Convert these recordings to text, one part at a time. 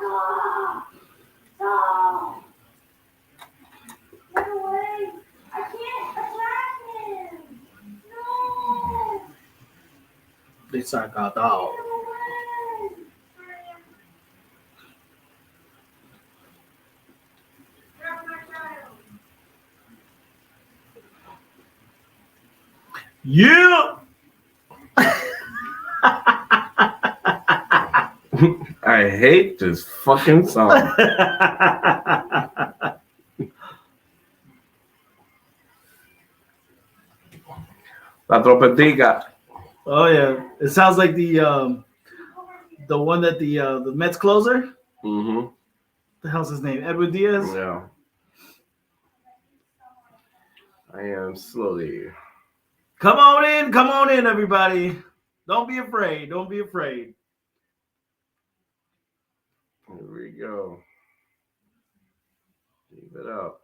No. Get away. I can't attack him. No. Desagradado. Get away. Grab my child. Yeah. I hate this fucking song. La Tropetica. Oh yeah, it sounds like the one that the Mets closer. Mm-hmm. The hell's his name? Edwin Diaz. Yeah. I am slowly. Come on in, everybody. Don't be afraid. Don't be afraid. Here we go. Keep it up.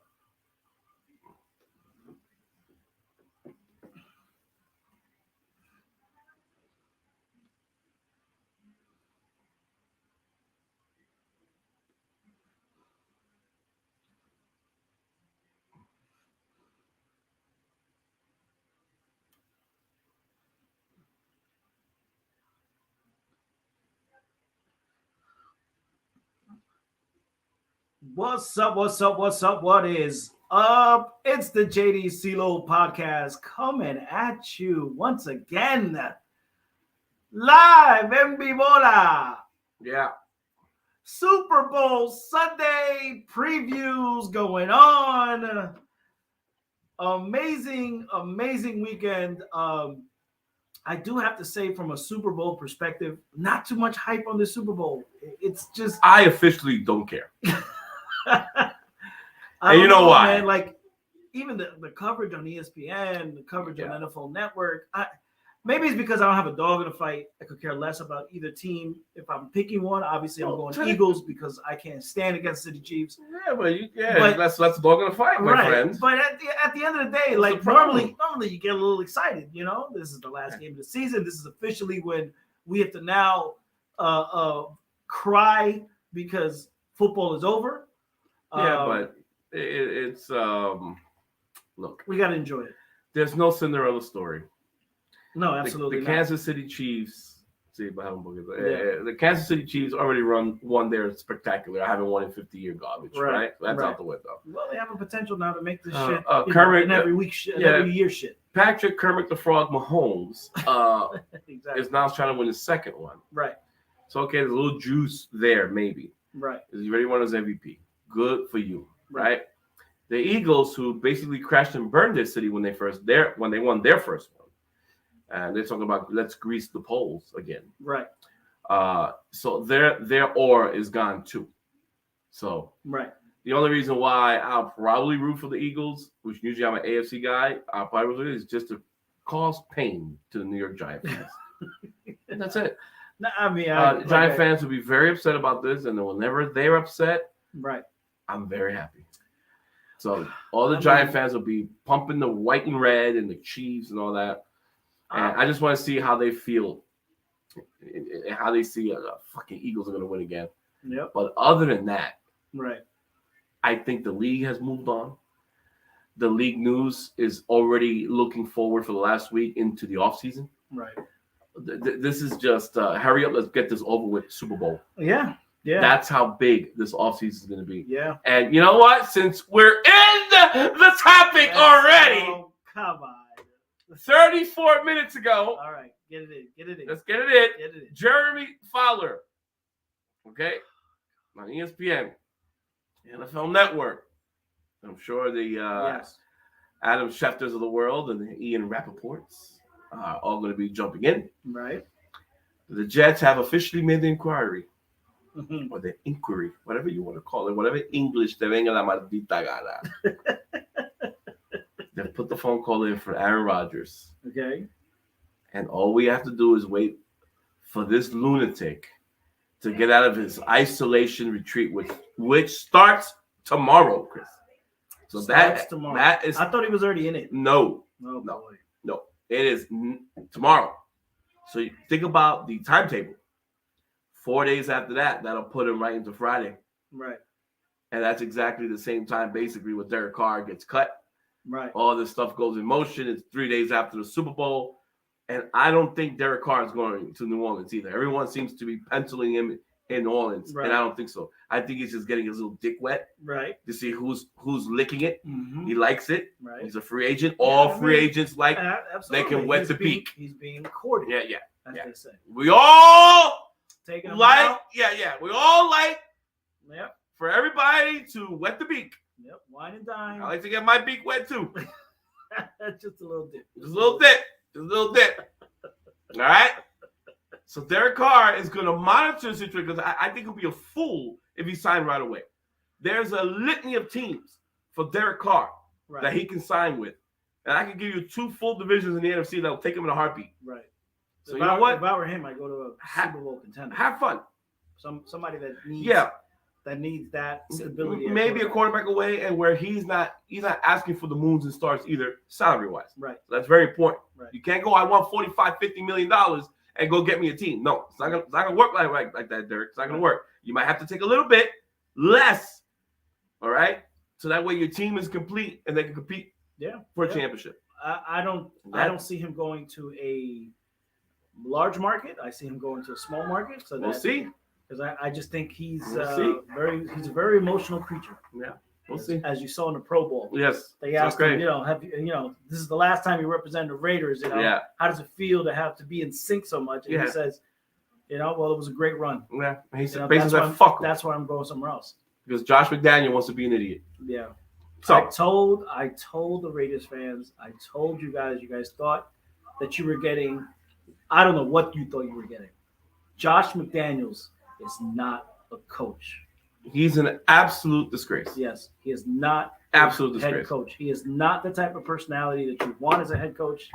What's up? What's up? What's up? What is up? It's the JD CeeLo podcast coming at you once again, live en vivola. Yeah. Super Bowl Sunday previews going on. Amazing weekend. I do have to say, from a Super Bowl perspective, not too much hype on the Super Bowl. It's just I officially don't care. And you know why? Man, like even the coverage on ESPN, the coverage on NFL Network. Maybe it's because I don't have a dog in the fight. I could care less about either team. If I'm picking one, obviously I'm going Eagles because I can't stand against City Chiefs. Yeah, but that's the dog in the fight, my friend. But at the end of the day, like normally you get a little excited. You know, this is the last game of the season. This is officially when we have to now cry because football is over. But it's look. We got to enjoy it. There's no Cinderella story. No, absolutely the not. Kansas City Chiefs. The Kansas City Chiefs already won their spectacular. I haven't won in 50-year garbage, right? So that's out the window. Well, they have a potential now to make this shit Kermit, every year shit. Patrick Kermit the Frog Mahomes exactly. is now trying to win his second one. Right. So okay, there's a little juice there, maybe. Right. He already won his MVP. Good for you, right? The Eagles, who basically crashed and burned their city when they won their first one. And they're talking about let's grease the polls again. Right. So their aura is gone too. So the only reason why I'll probably root for the Eagles, which usually I'm an AFC guy, I'll probably root for it, is just to cause pain to the New York Giants fans. And that's it. No, I mean, Giant fans will be very upset about this, and whenever they're upset, I'm very happy. So all the Giant fans will be pumping the white and red and the Chiefs and all that. And I just want to see how they feel, how they see fucking Eagles are going to win again. Yep. But other than that, I think the league has moved on. The league news is already looking forward for the last week into the offseason. Right. This is just hurry up, let's get this over with, Super Bowl. Yeah. That's how big this offseason is going to be. Yeah. And you know what? Since we're in the topic already. Oh, come on. 34 minutes ago. All right. Get it in. Let's get it in. Jeremy Fowler. Okay. On ESPN. NFL Network. I'm sure the Adam Schefters of the world and the Ian Rappaports are all going to be jumping in. Right. The Jets have officially made the inquiry. Or the inquiry, whatever you want to call it, whatever English te venga la maldita gana. They put the phone call in for Aaron Rodgers. Okay. And all we have to do is wait for this lunatic to get out of his isolation retreat, which starts tomorrow, Chris. So starts tomorrow. That is. I thought he was already in it. No. It is tomorrow. So you think about the timetable. 4 days after that, that'll put him right into Friday. Right. And that's exactly the same time, basically, when Derek Carr gets cut. Right. All this stuff goes in motion. It's 3 days after the Super Bowl. And I don't think Derek Carr is going to New Orleans either. Everyone seems to be penciling him in New Orleans, and I don't think so. I think he's just getting his little dick wet, right, to see who's licking it. Mm-hmm. He likes it. Right. He's a free agent. All free agents like they can wet the beak. He's being courted. Yeah. As they say. We all taking him like. out. Yeah. We all like. Yep. For everybody to wet the beak. Yep. Wine and dine. I like to get my beak wet too. Just a little dip. Just a little dip. All right. So Derek Carr is going to monitor the situation because I think he'll be a fool if he signed right away. There's a litany of teams for Derek Carr that he can sign with. And I can give you 2 full divisions in the NFC that'll take him in a heartbeat. Right. So you know what? If I were him, I'd go to a Super Bowl contender. Have fun. Somebody that needs that needs that stability. Maybe a quarterback away, and where he's not asking for the moons and stars either, salary wise. Right. So that's very important. Right. You can't go, I want $45-50 million and go get me a team. No, it's not gonna work like that, Derek. It's not gonna work. You might have to take a little bit less. All right. So that way your team is complete and they can compete for a championship. I don't see him going to a large market. I see him going to a small market. So we'll see. Because I just think he's a very emotional creature. Yeah, we'll see. As you saw in the Pro Bowl. Yes. They asked him, this is the last time you represented the Raiders. How does it feel to have to be in sync so much? And he says, well, it was a great run. Yeah. And he said, fuck him. That's why I'm going somewhere else. Because Josh McDaniel wants to be an idiot. Yeah. So I told the Raiders fans, I told you guys thought that you were getting, I don't know what you thought you were getting. Josh McDaniels is not a coach. He's an absolute disgrace. Yes, he is not absolute head disgrace. Coach. He is not the type of personality that you want as a head coach.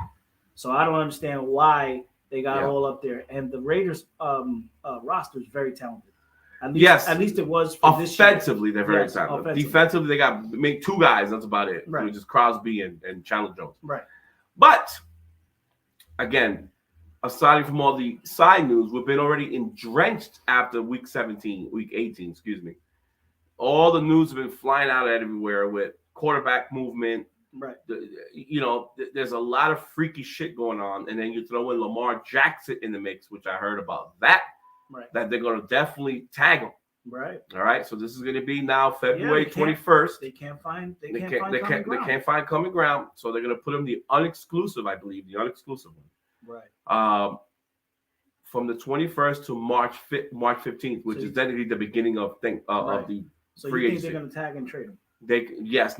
So I don't understand why they got all up there. And the Raiders roster is very talented. At least it was for offensively. They're very talented. Offensively. Defensively, they got make 2 guys. That's about it. Right. Which is Crosby and Chandler Jones. Right. But again, aside from all the side news, we've been already drenched after week 18, excuse me. All the news have been flying out everywhere with quarterback movement. Right. There's a lot of freaky shit going on. And then you throw in Lamar Jackson in the mix, which I heard about that they're going to definitely tag him. Right. All right. So this is going to be now February 21st. They can't find common ground. So they're going to put him the unexclusive, I believe, the unexclusive one. Right. From the 21st to March 15th, which is technically the beginning of the free agency. They're going to tag and trade him?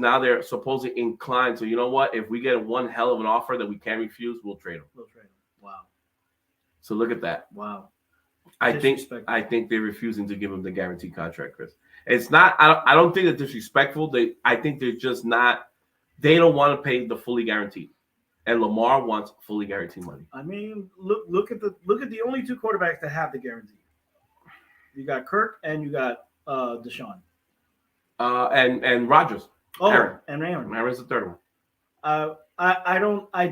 Now they're supposedly inclined. So you know what? If we get one hell of an offer that we can't refuse, we'll trade him. Wow. So look at that. Wow. I think they're refusing to give him the guaranteed contract, Chris. It's not. I don't think they're disrespectful. I think they're just not. They don't want to pay the fully guaranteed. And Lamar wants fully guaranteed money. I mean, look at the only 2 quarterbacks that have the guarantee. You got Kirk and you got Deshaun. And Rodgers. Aaron. And Aaron. Aaron's the third one. I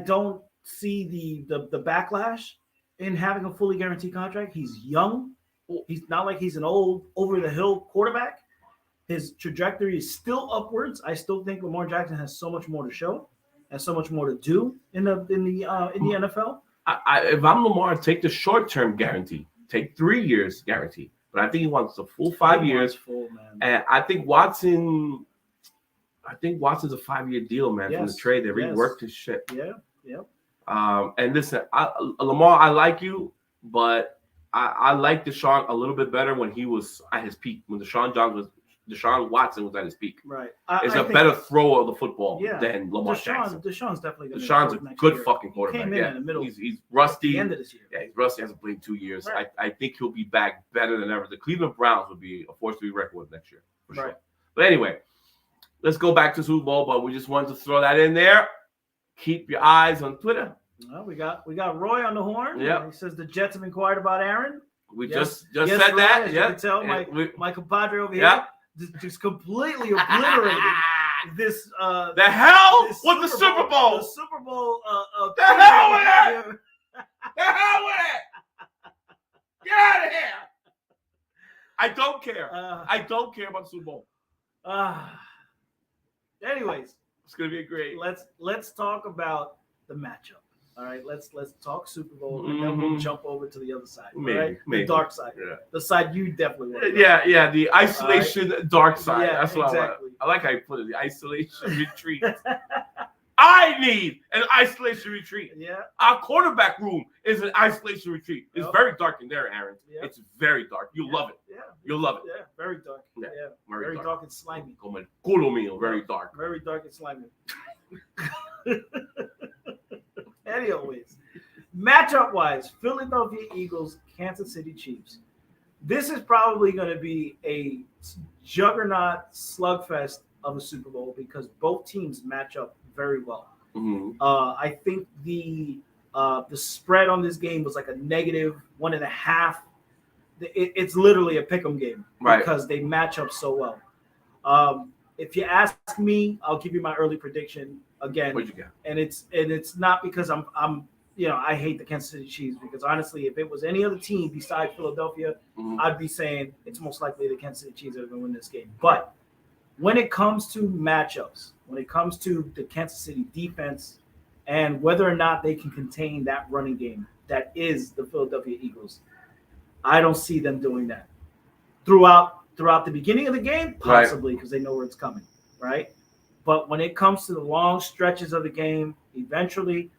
don't see the backlash in having a fully guaranteed contract. He's young. He's not like he's an old over the hill quarterback. His trajectory is still upwards. I still think Lamar Jackson has so much more to show. And so much more to do in the NFL. If I'm Lamar, take the short-term guarantee. Take 3 years guarantee. But I think he wants the full 5 years. And I think Watson's a 5-year deal, man. From the trade, they reworked his shit. Yeah. Yep. And listen, Lamar, I like you, but I like Deshaun a little bit better when he was at his peak. When Deshaun Watson was at his peak. Right. Is a better thrower of the football than Lamar Jackson. Deshaun's definitely going to Deshaun's a good fucking quarterback. He came in the middle. He's rusty. At the end of this year. Yeah, he's rusty. Hasn't played 2 years. Right. I think he'll be back better than ever. The Cleveland Browns would be a force to be reckoned with next year. For sure. Right. But anyway, let's go back to Super Bowl. But we just wanted to throw that in there. Keep your eyes on Twitter. Well, we got Roy on the horn. Yeah. He says the Jets have inquired about Aaron. We just said that. Yeah. You can tell my compadre over here just completely obliterated this. The hell with the Super Bowl. The Super Bowl. The hell with it. The hell with it. Get out of here. I don't care. Uh, I don't care about Super Bowl. Anyways, It's gonna be great. let's talk about the matchup. All right, let's talk Super Bowl, and then we'll jump over to the other side. Maybe, all right? maybe. The dark side, Yeah. the side you definitely want. Yeah, the isolation dark side. Yeah, That's what exactly. I like how you put it. The isolation retreat. I need an isolation retreat. Yeah. Our quarterback room is an isolation retreat. It's Yep. very dark in there, Aaron. Yep. It's very dark. You love it. Yeah. You'll love it. Yeah. Very dark. Yeah, Yeah. very Very dark. dark and slimy. Como el culo mío, very dark. Very dark and slimy. Anyways, matchup wise, Philadelphia Eagles, Kansas City Chiefs. This is probably going to be a juggernaut slugfest of a Super Bowl because both teams match up very well. Mm-hmm. I think the spread on this game was like a -1.5. It's literally a pick'em game because they match up so well. If you ask me, I'll give you my early prediction again. What'd you get? And it's not because I'm I hate the Kansas City Chiefs because honestly, if it was any other team besides Philadelphia, I'd be saying it's most likely the Kansas City Chiefs are going to win this game. But when it comes to matchups, when it comes to the Kansas City defense and whether or not they can contain that running game that is the Philadelphia Eagles, I don't see them doing that. Throughout the beginning of the game, possibly because they know where it's coming, right? But when it comes to the long stretches of the game, eventually,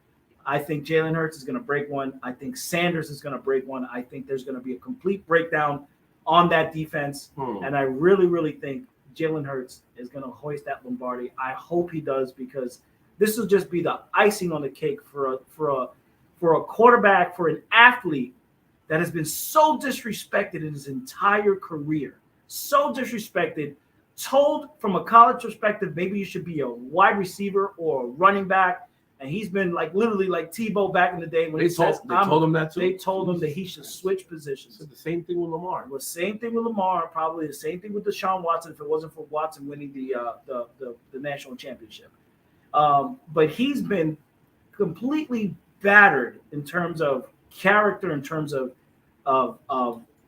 I think Jalen Hurts is going to break one. I think Sanders is going to break one. I think there's going to be a complete breakdown on that defense. And I really, really think Jalen Hurts is going to hoist that Lombardi. I hope he does because this will just be the icing on the cake for a quarterback, for an athlete that has been so disrespected in his entire career. So disrespected, told from a college perspective, maybe you should be a wide receiver or a running back. And he's been like literally like Tebow back in the day when They told him that too. They told him that he should switch positions. The same thing with Lamar. The same thing with Lamar, probably the same thing with Deshaun Watson if it wasn't for Watson winning the national championship. But he's been completely battered in terms of character, in terms of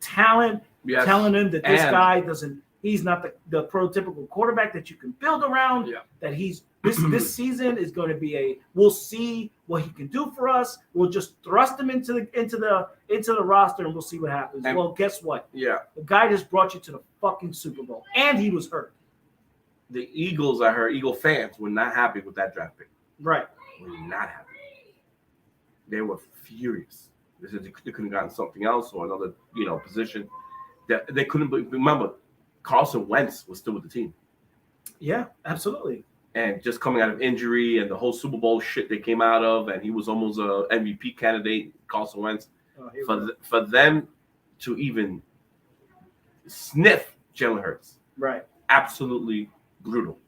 talent, telling him that this guy doesn't. He's not the prototypical quarterback that you can build around. Yeah. That he's this season is going to be we'll see what he can do for us. We'll just thrust him into the roster and we'll see what happens. And, well, guess what? Yeah. The guy just brought you to the fucking Super Bowl and he was hurt. The Eagles, I heard, Eagle fans were not happy with that draft pick. Right. Were not happy. They were furious. They said they could have gotten something else or another, position. That they couldn't remember. Carson Wentz was still with the team. Yeah, absolutely. And just coming out of injury and the whole Super Bowl shit they came out of, and he was almost a MVP candidate, Carson Wentz. For them to even sniff Jalen Hurts, right? Absolutely brutal.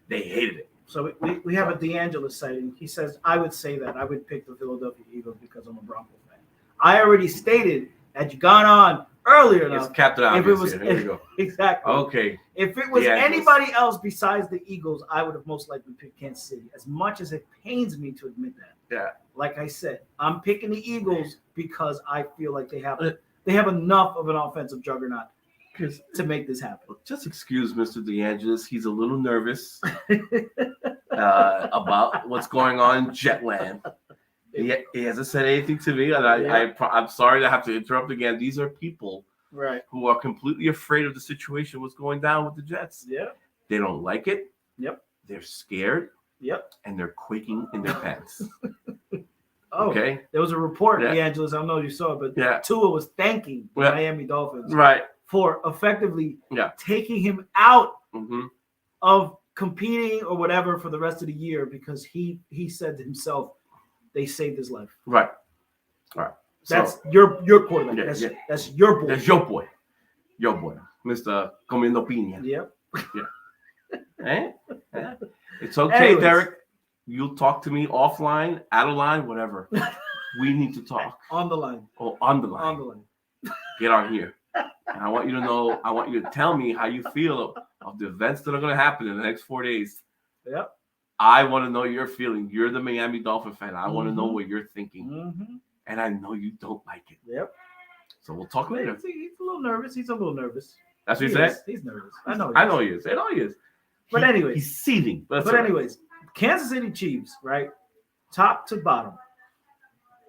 They hated it. So we have a DeAngelo sighting. He says, I would say that. I would pick the Philadelphia Eagles because I'm a Bronco fan. I already stated, had you gone on earlier enough. It's Captain Obvious. Here we go. Exactly. Okay. If it was anybody else besides the Eagles, I would have most likely picked Kansas City. As much as it pains me to admit that. Yeah. Like I said, I'm picking the Eagles because I feel like they have enough of an offensive juggernaut to make this happen. Just excuse Mr. DeAngelis. He's a little nervous about what's going on in Jetland. He hasn't said anything to me, and I'm sorry to have to interrupt again. These are people who are completely afraid of the situation, what's going down with the Jets. Yeah. They don't like it. Yep. They're scared. Yep. And they're quaking in their pants. Okay. There was a report, DeAngelis, I don't know if you saw it, but Tua was thanking the Miami Dolphins for effectively taking him out of competing or whatever for the rest of the year because he said to himself, they saved his life. Right. That's your quarterback. That's your boy. That's your boy. Your boy. Mr. Comiendo Piña. Yep. Yeah. It's okay, anyways. Derek. You'll talk to me offline, out of line, whatever. We need to talk. On the line. Oh, on the line. On the line. Get on here. And I want you to tell me how you feel of the events that are going to happen in the next 4 days. Yep. I want to know your feeling. You're the Miami Dolphin fan. I want to know what you're thinking. And I know you don't like it. Yep. So we'll talk later. He's a little nervous. He's a little nervous. That's what he said? He's nervous. I know he is. I know he is. But anyways. He's seething. Kansas City Chiefs, right? Top to bottom.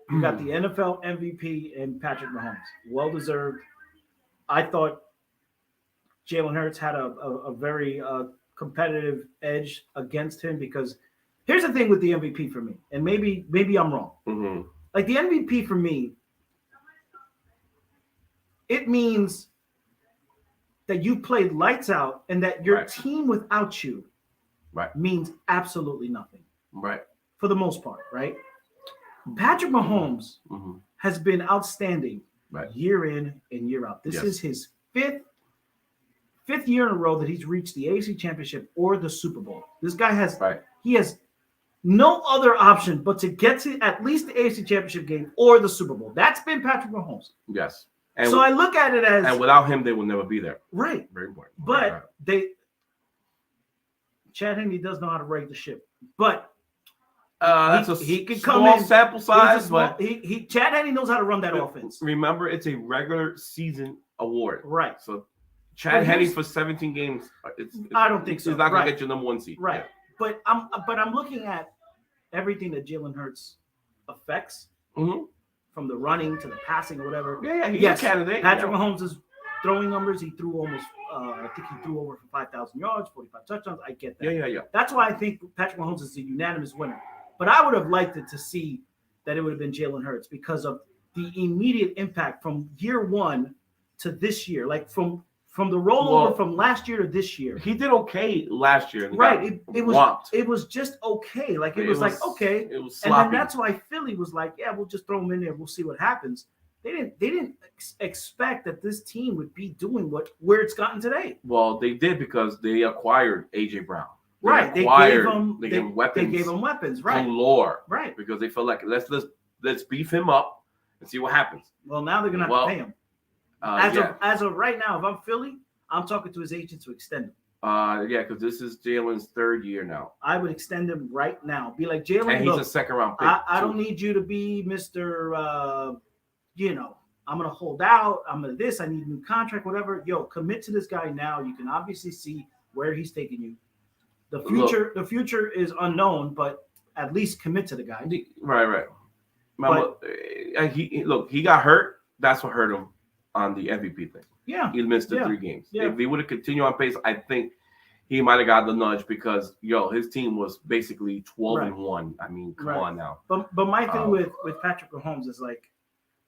You got the NFL MVP and Patrick Mahomes. Well-deserved. I thought Jalen Hurts had a very competitive edge against him because here's the thing with the MVP for me, and maybe I'm wrong. Mm-hmm. Like the MVP for me, it means that you played lights out and that your team without you means absolutely nothing. Right. For the most part, right? Patrick Mahomes has been outstanding year in and year out. This is his fifth year in a row that he's reached the AFC Championship or the Super Bowl. This guy has he has no other option but to get to at least the AFC Championship game or the Super Bowl. That's been Patrick Mahomes. Yes. And so I look at it as, and without him, they will never be there. Right. Very important. But Chad Henne does know how to rate the ship. But that's he can small come in, sample size, but Chad Henne knows how to run that offense. Remember, it's a regular season award, right? So Chad Henne for 17 games, I don't think so. He's not going to get your number one seed, right? Yeah. But I'm looking at everything that Jalen Hurts affects, from the running to the passing or whatever. Yeah, he's a candidate. Patrick Mahomes' throwing numbers, he threw almost. I think he threw over for 5,000 yards, 45 touchdowns. I get that. Yeah. That's why I think Patrick Mahomes is a unanimous winner. But I would have liked it to see that it would have been Jalen Hurts because of the immediate impact from year one to this year, like from the rollover from last year to this year. He did okay last year. Right. It was just okay. Like it was like, okay. It was sloppy. And then that's why Philly was like, yeah, we'll just throw him in there. We'll see what happens. They didn't expect that this team would be doing where it's gotten today. Well, they did because they acquired AJ Brown. They gave him weapons. They gave him weapons, right? Galore, right? Because they felt like let's beef him up and see what happens. Well, now they're gonna have to pay him. As of right now, if I'm Philly, I'm talking to his agent to extend him. Because this is Jalen's third year now. I would extend him right now. Be like, Jalen, and he's a second round pick. I don't need you to be Mr. I'm gonna hold out. I'm gonna this. I need a new contract, whatever. Yo, commit to this guy now. You can obviously see where he's taking you. The future is unknown, but at least commit to the guy. Right. He got hurt. That's what hurt him on the MVP thing. Yeah. He missed the 3 games. Yeah. If he would have continued on pace, I think he might have got the nudge because his team was basically 12-1. I mean, come on now. But my thing with Patrick Mahomes is like,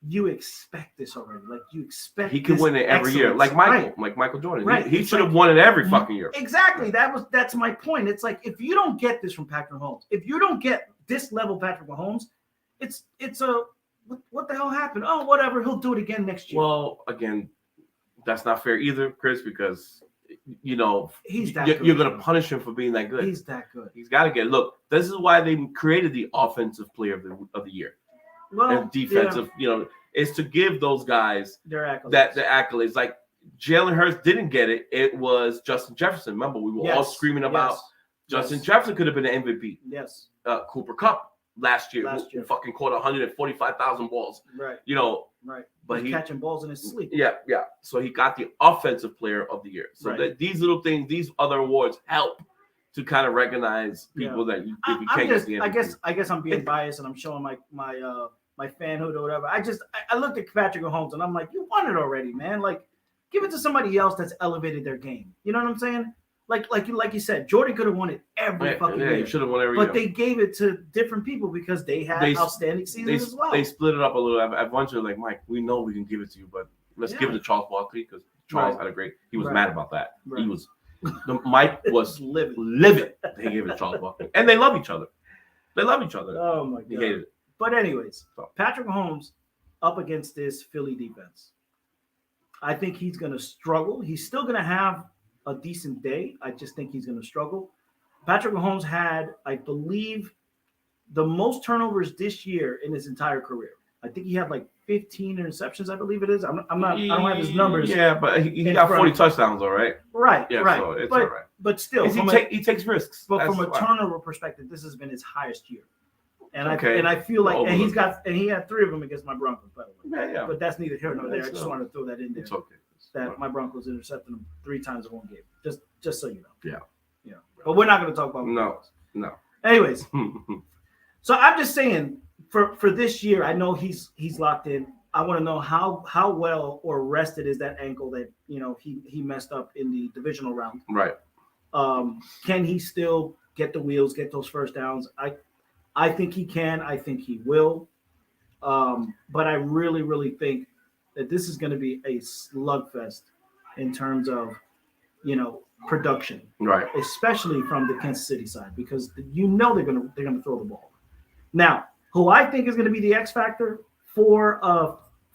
you expect this already. Like you expect he could win it every year, like Michael Jordan. Right. He should have won it every fucking year. Exactly. That's my point. It's like if you don't get this from Patrick Mahomes, if you don't get this level Patrick Mahomes, it's a what the hell happened? Oh, whatever. He'll do it again next year. Well, again, that's not fair either, Chris, because he's that good. You're going to punish him for being that good. He's that good. He's got to get. Look, this is why they created the offensive player of the year. And defensive, is to give those guys their accolades. The accolades. Like Jalen Hurts didn't get it. It was Justin Jefferson. Remember, we were all screaming about Justin Jefferson could have been an MVP. Yes. Cooper Kupp last year who fucking caught 145,000 balls. Right. Right. But he's catching balls in his sleep. Yeah. So he got the offensive player of the year. So that these little things, these other awards help to kind of recognize people that you can't get the MVP. I guess I'm being biased and I'm showing my fanhood or whatever. I looked at Patrick Mahomes and I'm like, you won it already, man. Like, give it to somebody else that's elevated their game. You know what I'm saying? Like you said, Jordan could have won it every fucking year. He should have won every year. But they gave it to different people because they had outstanding seasons as well. They split it up a little. I've wanted like, Mike, we know we can give it to you, but let's give it to Charles Barkley because Charles had a great. He was mad about that. Right. Mike was livid. They gave it to Charles Barkley, and they love each other. Oh my god. He hated it. But anyways, Patrick Mahomes up against this Philly defense. I think he's going to struggle. He's still going to have a decent day. I just think he's going to struggle. Patrick Mahomes had, I believe, the most turnovers this year in his entire career. I think he had like 15 interceptions, I believe it is. I don't have his numbers. Yeah, but he got 40 touchdowns, all right. Right, yeah, right. So it's all right. But still, he takes risks. But from a turnover perspective, this has been his highest year. And Okay. I feel like, Over and them. he had 3 of them against my Broncos, by the way. Yeah. But that's neither here nor there. I It's, just wanted to throw that in there. It's okay. That my Broncos intercepted them 3 times in one game. Just so you know. Yeah. Yeah. But we're not going to talk about No. Anyways, so I'm just saying for this year, I know he's locked in. I want to know how well or rested is that ankle that he messed up in the divisional round. Right. Can he still get the wheels, get those first downs? I think he can. I think he will. But I really, really think that this is going to be a slugfest in terms of, production, Right. especially from the Kansas City side, because they're gonna throw the ball. Now, who I think is going to be the X factor for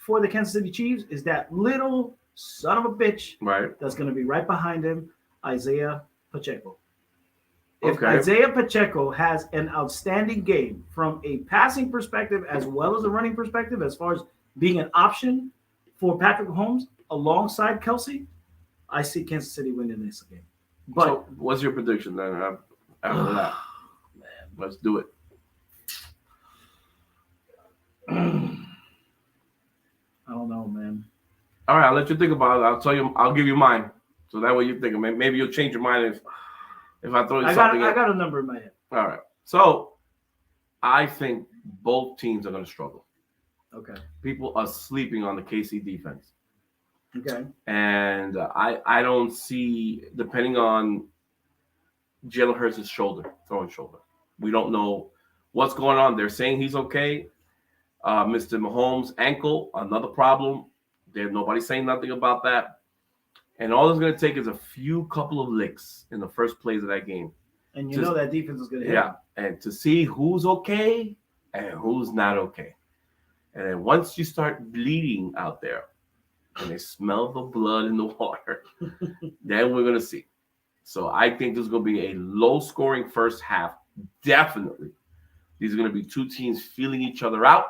the Kansas City Chiefs is that little son of a bitch that's going to be right behind him, Isaiah Pacheco. If Isaiah Pacheco has an outstanding game from a passing perspective as well as a running perspective, as far as being an option for Patrick Mahomes alongside Kelsey, I see Kansas City winning this game. But so what's your prediction then after that? Man, let's do it. I don't know, man. All right, I'll let you think about it. I'll give you mine. So that way you think, maybe you'll change your mind if I throw you something. I got a number in my head. All right. So I think both teams are going to struggle. Okay. People are sleeping on the KC defense. Okay. And I don't see, depending on Jalen Hurts' throwing shoulder. We don't know what's going on. They're saying he's okay. Mr. Mahomes' ankle, another problem. There's nobody saying nothing about that. And all it's going to take is a couple of licks in the first plays of that game. And you know that defense is going to hit. Yeah, and to see who's okay and who's not okay. And then once you start bleeding out there and they smell the blood in the water, then we're going to see. So I think there's going to be a low-scoring first half, definitely. These are going to be two teams feeling each other out.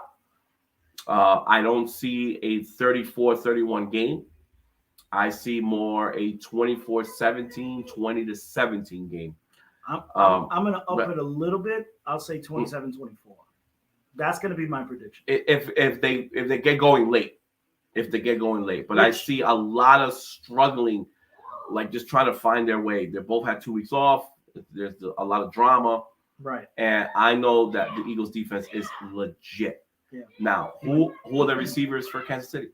I don't see a 34-31 game. I see more a 24-17, 20-17 game. I'm going to up it a little bit. I'll say 27-24. That's going to be my prediction. If they get going late. But I see a lot of struggling, like just trying to find their way. They both had 2 weeks off. There's a lot of drama. Right. And I know that the Eagles defense is legit. Yeah. Now, who are the receivers for Kansas City?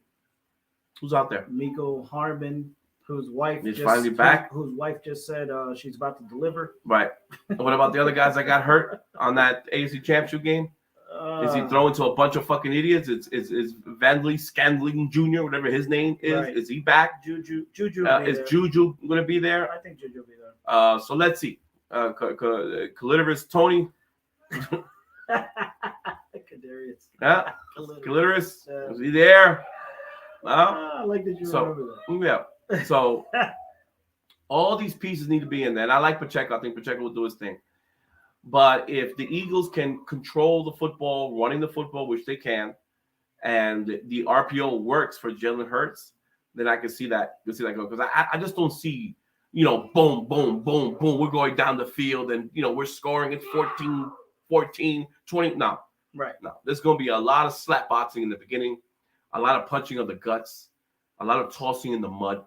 Who's out there? Miko Hardman, whose wife finally back. Whose wife just said she's about to deliver. Right. What about the other guys that got hurt on that AFC Championship game? Is he throwing to a bunch of fucking idiots? Is Vandley Scandling Jr., whatever his name is? Right. Is he back? Juju. Is Juju going to be there? I think Juju will be there. So let's see. Clitoris Tony. Kadarius. Yeah. Clitoris. Is he there? I like that you remember that. Yeah. So all these pieces need to be in there. And I like Pacheco. I think Pacheco will do his thing. But if the Eagles can control the football, running the football, which they can, and the RPO works for Jalen Hurts, then I can see that. Go, because I just don't see, boom, boom, boom, boom. We're going down the field and, we're scoring at 14, 20. No. Right. No. There's going to be a lot of slap boxing in the beginning, a lot of punching of the guts, a lot of tossing in the mud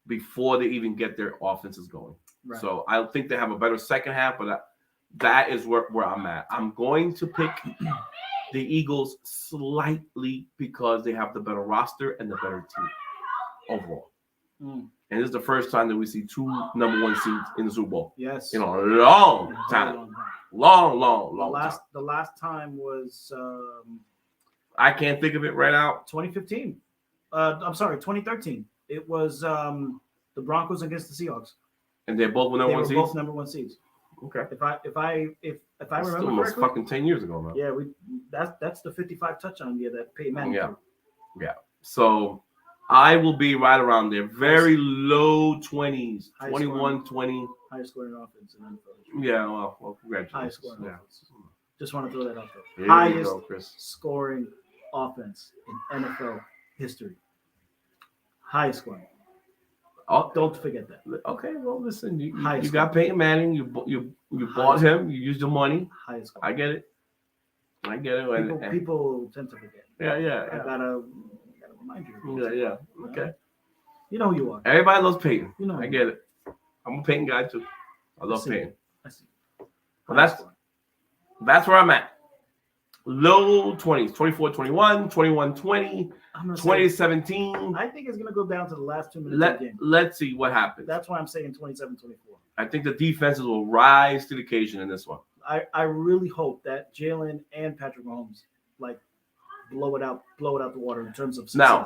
before they even get their offenses going. Right. So I think they have a better second half, but that is where I'm at. I'm going to pick the Eagles slightly because they have the better roster and the better team overall. And this is the first time that we see 2 number 1 seeds in the Super Bowl. Yes. In a long time. Long time. The last time was I can't think of it right now. 2015. I'm sorry, 2013. It was the Broncos against the Seahawks. And they both were number 1 seeds? Both number 1 seeds. Okay. If I remember almost correctly, fucking 10 years ago now. Yeah, that's the 55 touchdown year that Peyton Manning threw. Yeah. So I will be right around there. Very low 20s. 21, 20. Highest scoring offense in NFL. Yeah, well, congratulations. Highest scoring offense. Just want to throw that out there. Here Highest you go, Chris. scoring offense in NFL history. Highest scoring. Oh, don't forget that. Okay, well, listen, you got Peyton Manning. You bought him. You used the money. Highest scoring. I get it. I get it. People tend to forget. Yeah. I gotta remind you. Yeah. Okay. You know who you are. Everybody loves Peyton. You know. I get it. I'm a Peyton guy too. I love Peyton. I see. Well, that's where I'm at. Low 20s, 24-21, 21-20, 20-17. I think it's going to go down to the last 2 minutes of the game. Let's see what happens. That's why I'm saying 27-24. I think the defenses will rise to the occasion in this one. I really hope that Jalen and Patrick Mahomes blow it out the water in terms of success. Now,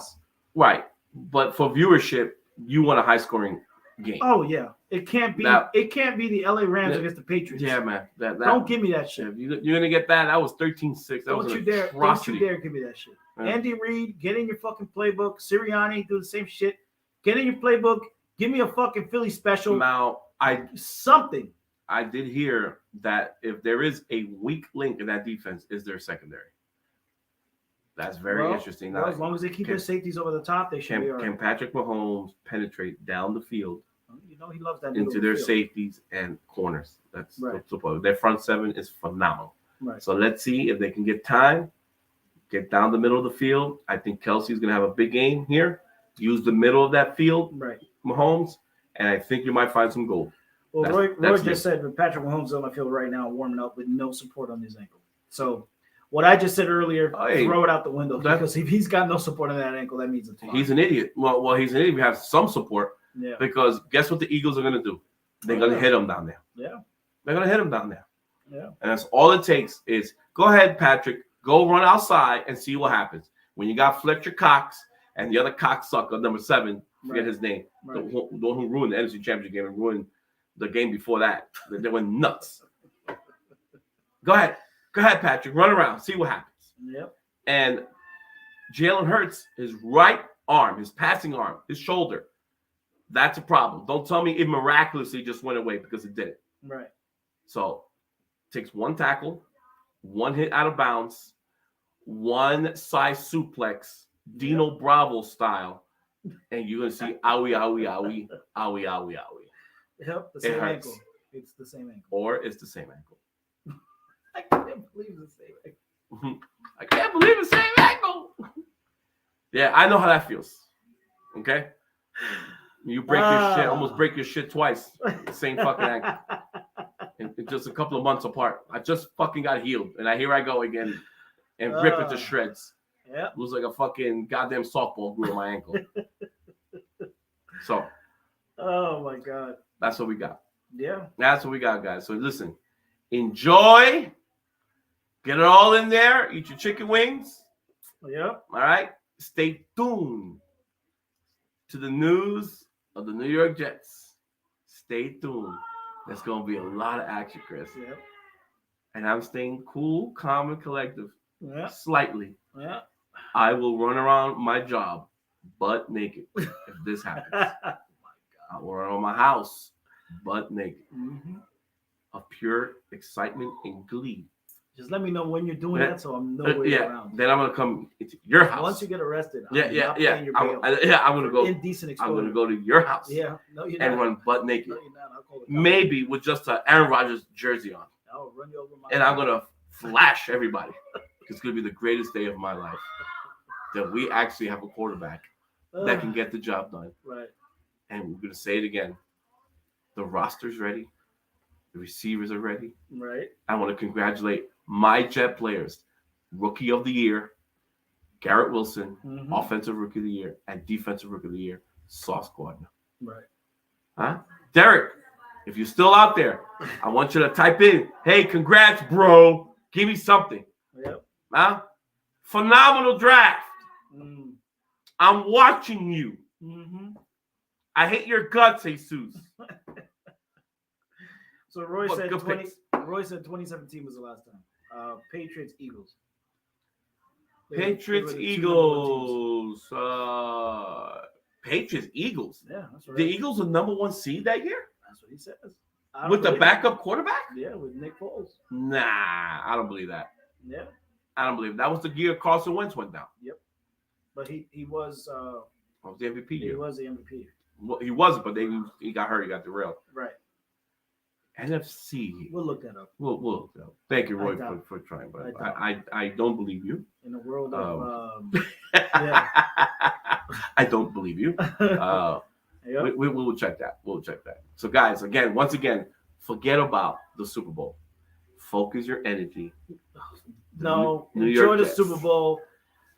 right. But for viewership, you want a high scoring game. Oh yeah. It can't be the LA Rams against the Patriots. Yeah, man. Don't give me that shit. You're gonna get that. That was 13-6. Don't you dare give me that shit. Yeah. Andy Reid, get in your fucking playbook. Sirianni, do the same shit. Get in your playbook. Give me a fucking Philly special. Now something. I did hear that if there is a weak link in that defense, is their secondary. That's very interesting. Well, as long as they keep their safeties over the top, they should be all right. Can Patrick Mahomes penetrate down the field? You know he loves that into their safeties and corners. That's right. Their front seven is phenomenal. Right. So let's see if they can get time, get down the middle of the field. I think Kelsey's going to have a big game here. Use the middle of that field, right, Mahomes, and I think you might find some gold. Well, Roy just said that Patrick Mahomes is on the field right now warming up with no support on his ankle. So what I just said earlier, throw it out the window because if he's got no support on that ankle, that means it's fine. He's an idiot. Well, he's an idiot. We have some support. Yeah. Because guess what the Eagles are going to do? They're going to hit him down there. Yeah. They're going to hit him down there. Yeah. And that's all it takes is go ahead, Patrick. Go run outside and see what happens. When you got Fletcher Cox and the other cocksucker, number 7, forget his name, the one who ruined the NFC Championship game and ruined the game before that. They went nuts. Go ahead, Patrick. Run around. See what happens. Yep. And Jalen Hurts, his right arm, his passing arm, his shoulder, that's a problem. Don't tell me it miraculously just went away because it didn't. Right. So takes one tackle, one hit out of bounds, one side suplex, Dino Bravo style, and you're gonna see owie. Yep, the same ankle. It's the same ankle. Or it's the same ankle. I can't believe the same ankle. I can't believe the same ankle. Yeah, I know how that feels. Okay. You break your shit, almost break your shit twice. The same fucking ankle. And just a couple of months apart. I just fucking got healed. And here I go again and rip it to shreds. Yeah. Looks like a fucking goddamn softball grew on my ankle. So. Oh my God. That's what we got. Yeah. That's what we got, guys. So listen. Enjoy. Get it all in there. Eat your chicken wings. Yep. All right. Stay tuned to the news of the New York Jets. Stay tuned. There's going to be a lot of action, Chris. Yep. And I'm staying cool, calm, and collective. Yeah. Slightly. Yeah. I will run around my job butt naked if this happens. Oh my God. I will run around my house butt naked. Mm-hmm. Of pure excitement and glee. Just let me know when you're doing that, so I'm nowhere around. Then I'm gonna come into your house. Once you get arrested, I'm gonna go. Indecent exposure. I'm gonna go to your house. Yeah, no, you're and not. Run butt naked. No, you're not. I'll call maybe with just an Aaron Rodgers jersey on. I'll run you over my. And I'm gonna flash everybody. It's gonna be the greatest day of my life. That we actually have a quarterback that can get the job done. Right. And we're gonna say it again. The roster's ready. The receivers are ready. Right. I want to congratulate my Jet players. Rookie of the Year, Garrett Wilson, Offensive Rookie of the Year, and Defensive Rookie of the Year, Sauce Gardner. Right. Huh? Derek, if you're still out there, I want you to type in, hey, congrats, bro. Give me something. Yep. Huh? Phenomenal draft. Mm. I'm watching you. Mm-hmm. I hate your guts, Jesus. So Roy said 2017 was the last time. Patriots, Eagles. Patriots, Eagles. Patriots, Eagles. Yeah, that's right. The Eagles are number 1 seed that year? That's what he says. With the backup quarterback? Yeah, with Nick Foles. Nah, I don't believe that. Yeah. I don't believe that was the year Carson Wentz went down. Yep. But he was the MVP year. He was the MVP. Well, he wasn't, but he got hurt. He got derailed. Right. NFC. We'll look that up. We'll look that up. Thank you, Roy, I doubt. for trying, but I I don't believe you. In the world of I don't believe you. Yep. We will check that. We'll check that. So, guys, once again, forget about the Super Bowl. Focus your energy. Enjoy the Super Bowl.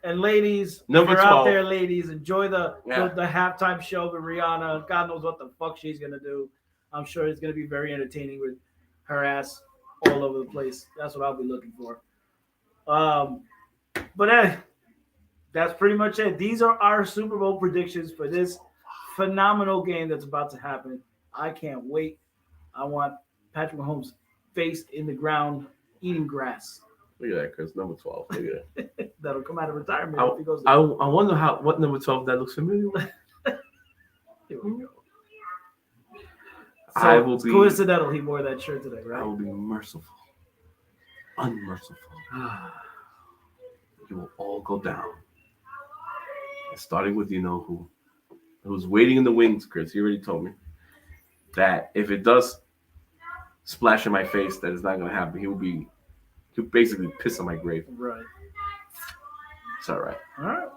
And ladies, Number if you're 12. out there, ladies, enjoy the halftime show with Rihanna. God knows what the fuck she's going to do. I'm sure it's going to be very entertaining with her ass all over the place. That's what I'll be looking for. But that's pretty much it. These are our Super Bowl predictions for this phenomenal game that's about to happen. I can't wait. I want Patrick Mahomes' face in the ground eating grass. Look at that, Chris. Number 12. Look at that. That'll come out of retirement if he goes I wonder what number 12 that looks familiar with. Here we go. I will be coincidental he wore that shirt today, right? I will be merciful. Unmerciful. You will all go down. And starting with who's waiting in the wings, Chris. He already told me that if it does splash in my face, that is not going to happen. He'll basically piss on my grave. Right. It's all right. All right.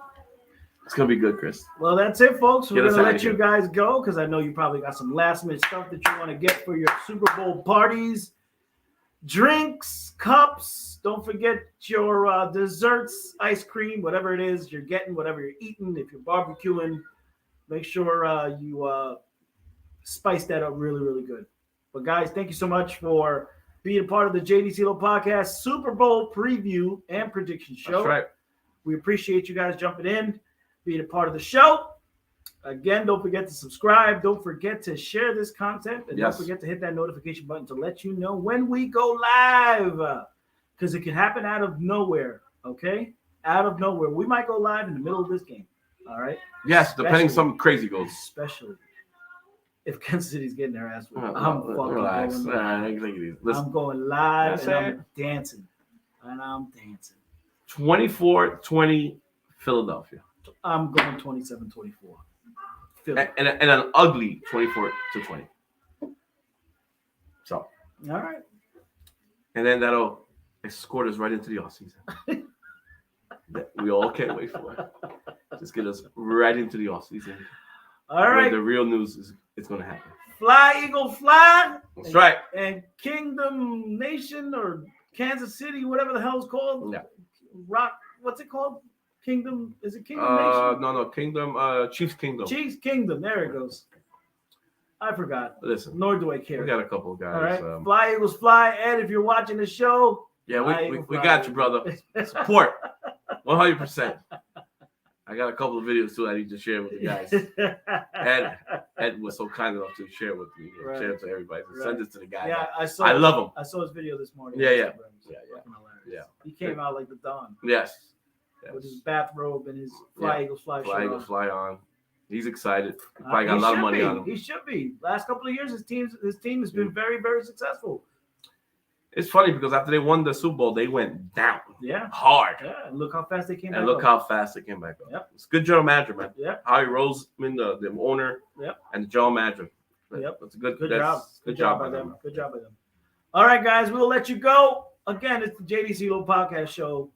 It's going to be good, Chris. Well, that's it, folks. We're going to let you here. guys go because I know you probably got some last-minute stuff that you want to get for your Super Bowl parties. Drinks, cups. Don't forget your desserts, ice cream, whatever it is you're getting, whatever you're eating. If you're barbecuing, make sure you spice that up really, really good. But, guys, thank you so much for being a part of the JD CeeLo Podcast Super Bowl preview and prediction show. That's right. We appreciate you guys jumping in, being a part of the show. Again, don't forget to subscribe. Don't forget to share this content. And don't forget to hit that notification button to let you know when we go live. Because it can happen out of nowhere, okay? Out of nowhere. We might go live in the middle of this game, all right? Yes, depending something crazy goes. Especially if Kansas City's getting their ass whipped. Relax. I'm going live and I'm dancing. 24-20 Philadelphia. I'm going 27-24. And an ugly 24-20. So. All right. And then that'll escort us right into the offseason. We all can't wait for it. Just get us right into the offseason. All right. The real news is it's going to happen. Fly, Eagle, fly. That's right. And Kingdom Nation or Kansas City, whatever the hell it's called. Yeah. Rock, what's it called? Kingdom, is it Kingdom Nation? No, Kingdom, Chiefs Kingdom. Chiefs Kingdom, there it goes. I forgot. Listen. Nor do I care. We got a couple of guys. All right. Fly, Eagles, fly. Ed, if you're watching the show. Yeah, we got you, brother. Support. 100%. I got a couple of videos too I need to share with the guys. Ed was so kind enough to share with me, share it to everybody. Send it to the guys. Yeah, I love him. I saw his video this morning. Yeah. He came out like the Don. Yes. With his bathrobe and his Fly Eagles Fly shirt. Fly Eagles Fly on. He's excited. He probably got a lot of money on him. He should be. Last couple of years, his team has been very, very successful. It's funny because after they won the Super Bowl, they went down. Yeah. Hard. Yeah. And look how fast they came back up. And look how fast they came back up. Yep. It's a good general manager, man. Yep. Howie Roseman, the owner. Yep. And the general manager. Yep. That's a good job. Good job by them. Good job by them. All right, guys, we'll let you go. Again, it's the JD CeeLo Podcast Show.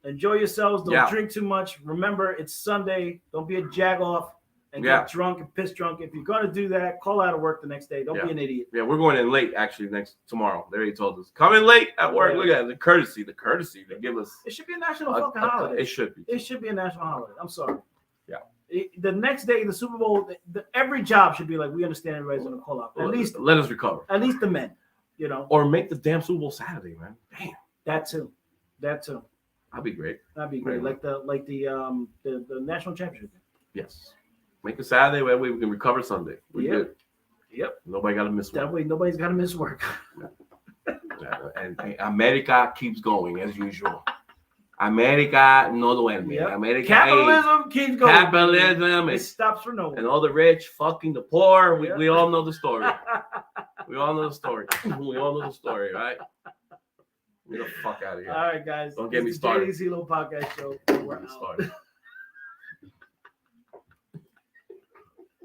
Enjoy yourselves. Don't drink too much. Remember, it's Sunday. Don't be a jag-off and get drunk and piss drunk. If you're going to do that, call out of work the next day. Don't be an idiot. Yeah, we're going in late, actually, tomorrow. They already told us. Come in late at work. Look at it. The courtesy they give us. It should be a national fucking holiday. It should be. It should be a national holiday. I'm sorry. Yeah. The next day, the Super Bowl, every job should be like, we understand everybody's going to call out. At least let us recover. At least the men, Or make the damn Super Bowl Saturday, man. Damn. That too. That'd be great. That'd be great. Like the national championship. Yes. Make it Saturday. That way we can recover Sunday. We're good. Yep. Nobody got to miss work. That way nobody's got to miss work. And America keeps going as usual. America no duerme. Yep. America Capitalism keeps going. Capitalism. It stops for no one. And all the rich fucking the poor. We all know the story. We all know the story. Right? Get the fuck out of here. All right, guys. Don't get me started. JD CeeLo Podcast Show. We're out.